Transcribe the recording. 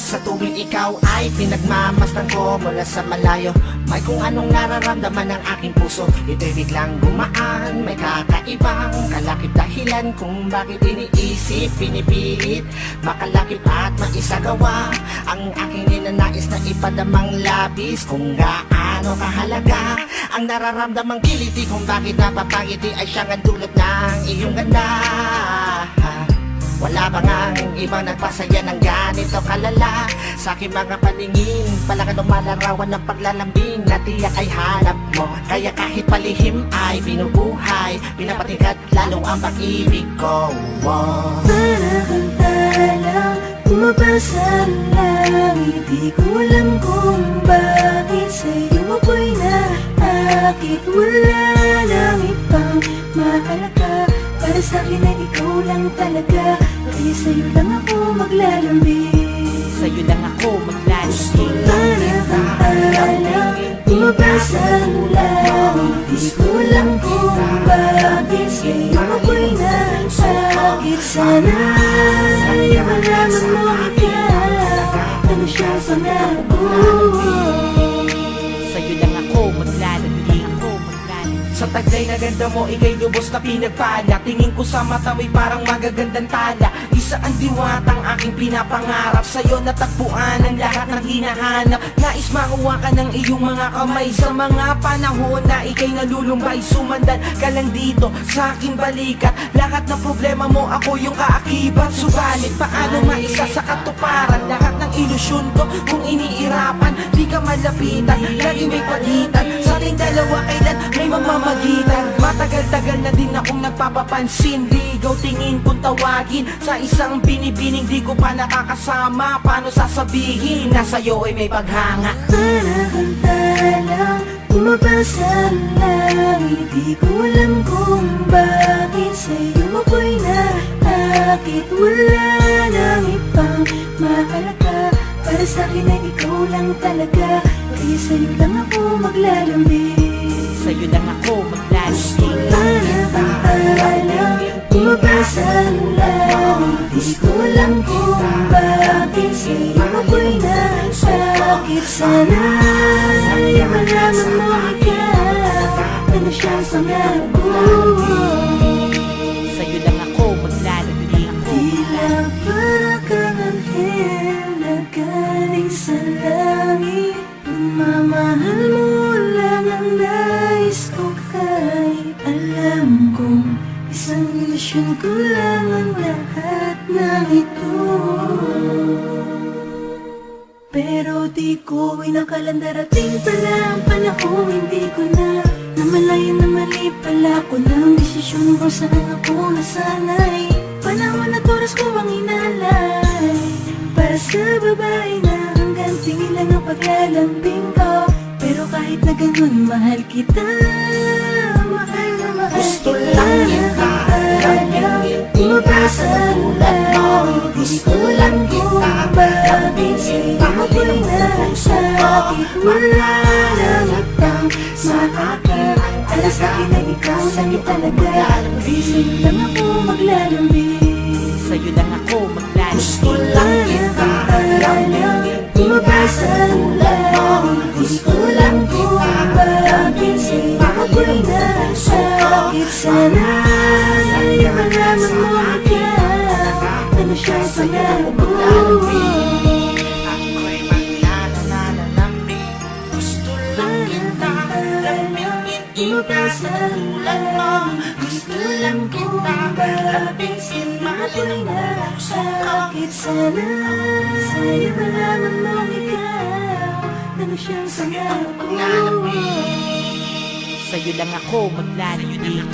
Sa tuwing ikaw ay pinagmamasdan ko mula sa malayo, may kung anong nararamdaman ng aking puso. Ito'y biglang gumaan, may kakaibang kalakip dahilan kung bakit iniisip, pinipilit makalakip at maisagawa ang aking ninanais na ipadamang labis. Kung gaano kahalaga ang nararamdamang kiliti, kung bakit napapangiti ay siyang ang dulot ng iyong ganda. Wala ba ngang ibang nagpasaya ng ganito kalala? Sa aking mga paningin, pala ka lumalarawan ng paglalambing na tiyak ay hanap mo. Kaya kahit palihim ay binubuhay, pinapatingkat lalo ang pag-ibig ko. Para kang talang bumabasa ang langit, di ko alam kung bakit sa'yo ako'y naakit. Wala nang ibang mahalaga, para sa'kin ay ikaw lang talaga. Kaya sa'yo lang ako maglalambing, sa'yo lang ako maglalambing. para kang talang bumabasa ang langit, di ko alam kung bakit sa'yo ako'y naakit. Sana ay malaman mo ikaw, ano siyang pangarap ko. Sa'yo lang ako maglalambing, ako maglalambing. Sa taglay na ganda mo, ika'y lubos na pinagpala. Tingin ko sa mata mo'y parang magagandang tala. Isa ang diwatang aking pinapangarap, sa'yo natagpuan ang lahat ng hinahanap. Nais makuha ka ng iyong mga kamay sa mga panahon na ika'y nalulumbay. Sumandan ka lang dito sa aking balikat, lahat ng problema mo ako yung kaakibat. Subalit paano maisa sa katuparan lahat ng ilusyon ko kung iniirapan? Di ka malapitan, lagi may pagitan sa ating dalawa, kailan may mamamagitan. Matagal-tagal na din akong nagpapapansin, ligaw tingin kung tawagin sa isang binibining, di ko pa nakakasama. Paano sasabihin na sa'yo ay may paghanga? Para kang talang bumabasa ang langit, di ko alam kung bakit sa'yo ako'y naakit. Wala nang ibang mahalaga, para sa'kin ay ikaw lang talaga. Kaya sa'yo lang ako maglalambing, Sa'yo lang ako maglalambing. para kang talang bumabasa ang langit, di ko alam kung bakit sa'yo ako'y naakit. Sana ay malaman mo ikaw, ano siyang pangarap ko. Sa'yo lang ako maglalambing, ako Tila para kang anghel na galing sa langit, pagmamahal mo lang ang nais ko. Kahit alam kong isang ilusyon ko lang ang lahat ng ito, pero di ko inakalang darating pala ang panahon. Hindi ko na namalayan na mali pala ko ng desisyon kung saan ako nasanay. Panahon at oras ko ang inalay para sa babae na hanggang tingin lang ang paglalambing ko. Pero kahit na ganun, mahal kita, mahal na mahal Gusto kita. lang kita lambingin, Bumabasa ang langit, di ko lang kung bakit sa'yo ako'y nasakit. Wala nang ibang mahalaga, para sa'kin ay ikaw lang talaga. Kaya sa'yo lang ako maglalambing, Sa'yo lang ako gusto maglalambing. lang kita lambingin. bumabasa ang langit, di ko lang kung bakit sa'yo ako'y nasakit. Sana ay malaman mo ikaw, ano siyang pangarap ko. Ako'y maglalambing, gusto lang kita lambingin. Bumabasa ang langit, Gusto lang kita lambingin. ako'y nasakit. Sana sa'yo malaman mo ikaw, ano siyang pangarap ko. Sa'yo lang ako maglalambing.